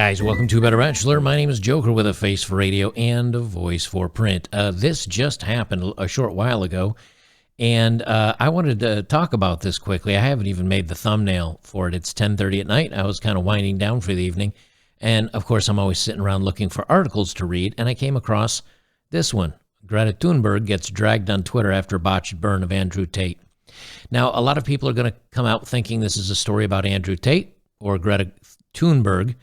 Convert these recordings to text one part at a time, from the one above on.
Guys, welcome to Better Bachelor. My name is Joker with a face for radio and a voice for print. This just happened a short while ago, and I wanted to talk about this quickly. I haven't even made the thumbnail for it. It's 10:30 at night. I was kind of winding down for the evening, and of course, I'm always sitting around looking for articles to read, and I came across this one. Greta Thunberg gets dragged on Twitter after botched burn of Andrew Tate. Now, a lot of people are going to come out thinking this is a story about Andrew Tate or Greta Thunberg.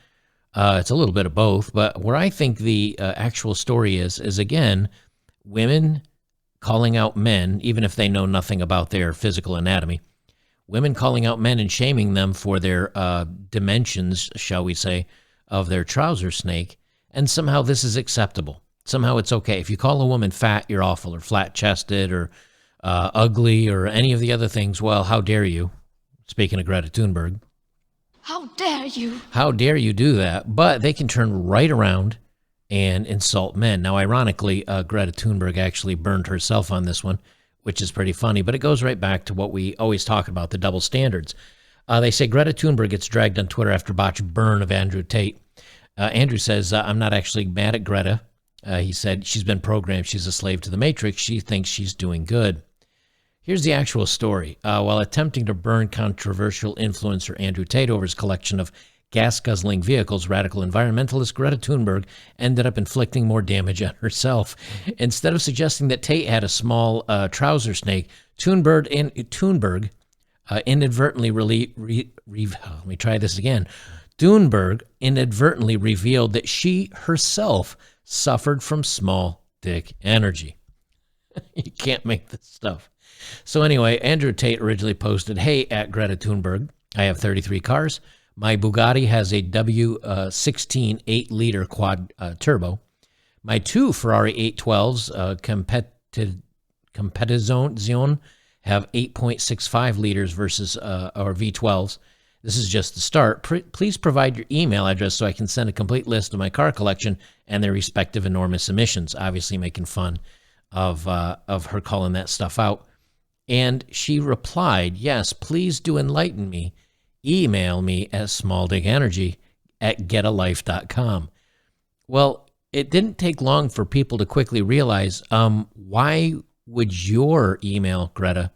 It's a little bit of both, but where I think the actual story is again, women calling out men, even if they know nothing about their physical anatomy, women calling out men and shaming them for their dimensions, shall we say, of their trouser snake, and somehow this is acceptable. Somehow it's okay. If you call a woman fat, you're awful, or flat-chested, or ugly, or any of the other things, well, how dare you? Speaking of Greta Thunberg. How dare you? How dare you do that? But they can turn right around and insult men. Now, ironically, Greta Thunberg actually burned herself on this one, which is pretty funny. But it goes right back to what we always talk about, the double standards. They say Greta Thunberg gets dragged on Twitter after botched burn of Andrew Tate. Andrew says, I'm not actually mad at Greta. He said she's been programmed. She's a slave to the Matrix. She thinks she's doing good. Here's the actual story. While attempting to burn controversial influencer Andrew Tate over his collection of gas-guzzling vehicles, radical environmentalist Greta Thunberg ended up inflicting more damage on herself. Instead of suggesting that Tate had a small trouser snake, Thunberg inadvertently let me try this again. Thunberg inadvertently revealed that she herself suffered from small dick energy. You can't make this stuff. So anyway, Andrew Tate originally posted, hey, at Greta Thunberg, I have 33 cars. My Bugatti has a W16 8-liter quad turbo. My two Ferrari 812s Competizione have 8.65 liters versus or V12s. This is just the start. Please provide your email address so I can send a complete list of my car collection and their respective enormous emissions, obviously making fun of her calling that stuff out. And she replied, yes, please do enlighten me. Email me at smalldickenergy@getalife.com. Well, it didn't take long for people to quickly realize, why would your email, Greta,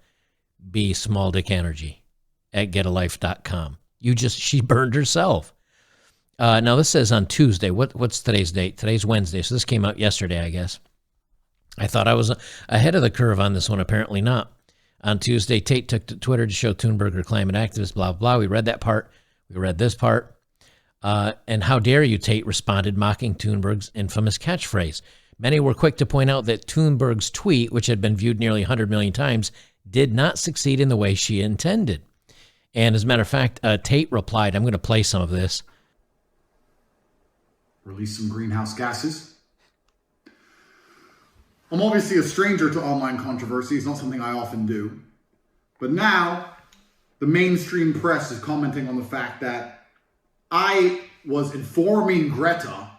be smalldickenergy@getalife.com? She burned herself. Now, this says on Tuesday. What's today's date? Today's Wednesday, so this came out yesterday, I guess. I thought I was ahead of the curve on this one. Apparently not. On Tuesday, Tate took to Twitter to show Thunberg her climate activist, blah, blah. We read that part. We read this part. And how dare you, Tate responded, mocking Thunberg's infamous catchphrase. Many were quick to point out that Thunberg's tweet, which had been viewed nearly 100 million times, did not succeed in the way she intended. And as a matter of fact, Tate replied, I'm going to play some of this. Release some greenhouse gases. I'm obviously a stranger to online controversy. It's not something I often do. But now, the mainstream press is commenting on the fact that I was informing Greta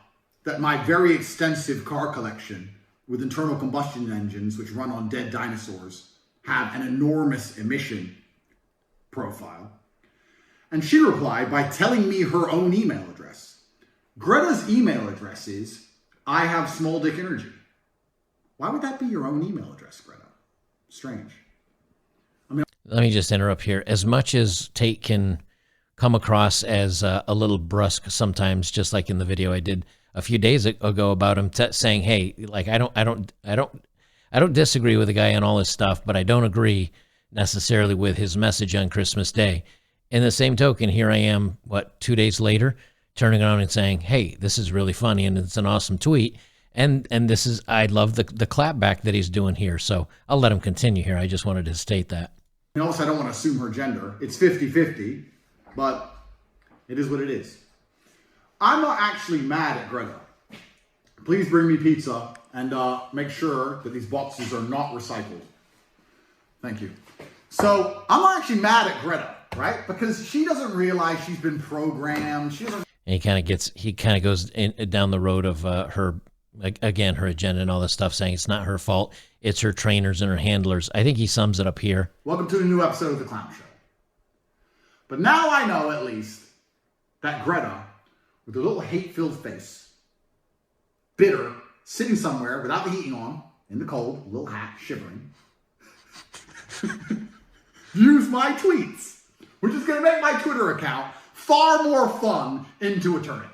that my very extensive car collection with internal combustion engines, which run on dead dinosaurs, have an enormous emission profile. And she replied by telling me her own email address. Greta's email address is, I have small dick energy. Why would that be your own email address, Greta? Strange. Let me just interrupt here. As much as Tate can come across as a little brusque sometimes, just like in the video I did a few days ago about him saying, "Hey, like I don't disagree with the guy on all his stuff, but I don't agree necessarily with his message on Christmas Day." In the same token, here I am, 2 days later, turning around and saying, "Hey, this is really funny and it's an awesome tweet." And this is, I love the clapback that he's doing here. So I'll let him continue here. I just wanted to state that. And also, I don't want to assume her gender. It's 50-50, but it is what it is. I'm not actually mad at Greta. Please bring me pizza and make sure that these boxes are not recycled. Thank you. So I'm not actually mad at Greta, right? Because she doesn't realize she's been programmed. She doesn't. And he kind of goes down the road of her agenda and all this stuff, saying it's not her fault. It's her trainers and her handlers. I think he sums it up here. Welcome to a new episode of The Clown Show. But now I know, at least, that Greta with a little hate-filled face, bitter, sitting somewhere without the heating on, in the cold, a little hat, shivering, views my tweets, which is going to make my Twitter account far more fun into eternity.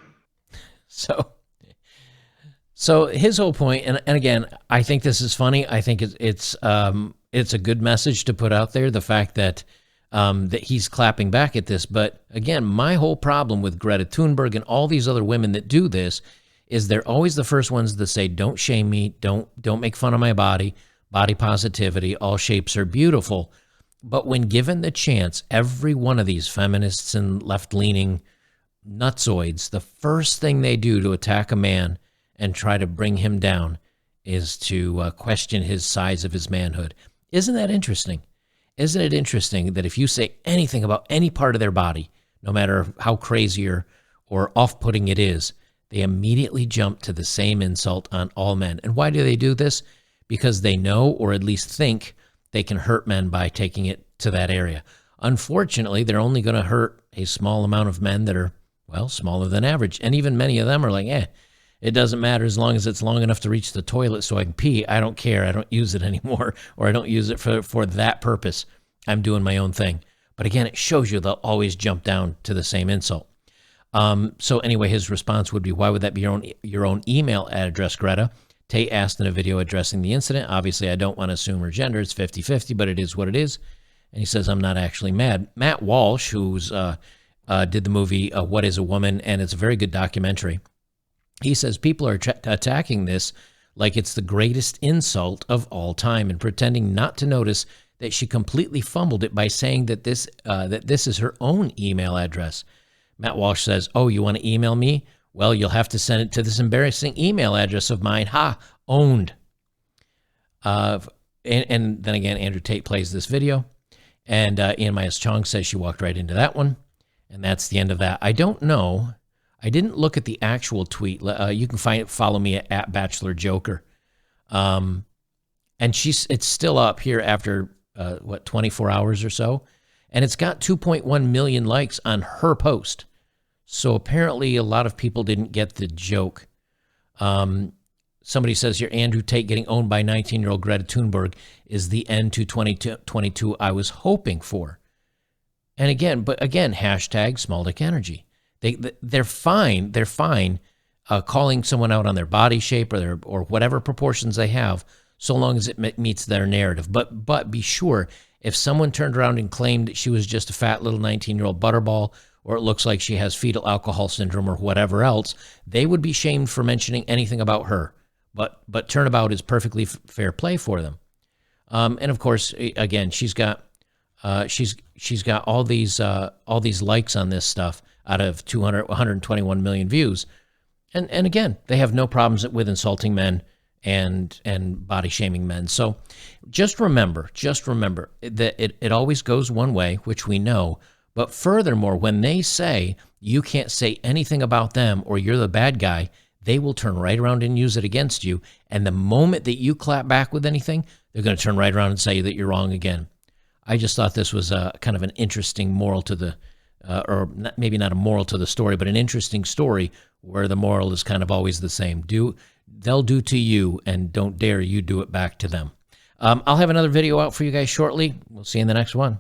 So his whole point, and again, I think this is funny. I think it's a good message to put out there. The fact that that he's clapping back at this, but again, my whole problem with Greta Thunberg and all these other women that do this is they're always the first ones to say, "Don't shame me, don't make fun of my body positivity. All shapes are beautiful." But when given the chance, every one of these feminists and left-leaning nutsoids, the first thing they do to attack a man and try to bring him down is to question his size of his manhood. Isn't that interesting? Isn't it interesting that if you say anything about any part of their body, no matter how crazy or off-putting it is, they immediately jump to the same insult on all men. And why do they do this? Because they know, or at least think, they can hurt men by taking it to that area. Unfortunately, they're only going to hurt a small amount of men that are, well, smaller than average. And even many of them are like, it doesn't matter as long as it's long enough to reach the toilet so I can pee. I don't care. I don't use it anymore, or I don't use it for that purpose. I'm doing my own thing. But again, it shows you they'll always jump down to the same insult. So anyway, his response would be, why would that be your own email address, Greta? Tate asked in a video addressing the incident. Obviously, I don't want to assume her gender. It's 50-50, but it is what it is. And he says, I'm not actually mad. Matt Walsh, who's did the movie What is a Woman, and it's a very good documentary. He says people are attacking this like it's the greatest insult of all time and pretending not to notice that she completely fumbled it by saying that this is her own email address. Matt Walsh says, oh, you want to email me? Well, you'll have to send it to this embarrassing email address of mine. Ha, owned. And then again, Andrew Tate plays this video. And Ian Myers Chong says she walked right into that one. And that's the end of that. I don't know. I didn't look at the actual tweet. You can follow me at Bachelor Joker. And it's still up here after, 24 hours or so. And it's got 2.1 million likes on her post. So apparently a lot of people didn't get the joke. Somebody says here, Andrew Tate getting owned by 19-year-old Greta Thunberg is the end to 2022 I was hoping for. And again, hashtag small dick energy. They're fine. They're fine calling someone out on their body shape or whatever proportions they have, so long as it meets their narrative. But be sure, if someone turned around and claimed that she was just a fat little 19-year-old butterball, or it looks like she has fetal alcohol syndrome or whatever else, they would be shamed for mentioning anything about her. But turnabout is perfectly fair play for them. And of course, again, she's got all these likes on this stuff out of 121 million views. And again, they have no problems with insulting men and body shaming men. So just remember that it always goes one way, which we know. But furthermore, when they say you can't say anything about them or you're the bad guy, they will turn right around and use it against you. And the moment that you clap back with anything, they're going to turn right around and say that you're wrong again. I just thought this was kind of an interesting moral to the, maybe not a moral to the story, but an interesting story where the moral is kind of always the same. They'll do to you, and don't dare you do it back to them. I'll have another video out for you guys shortly. We'll see you in the next one.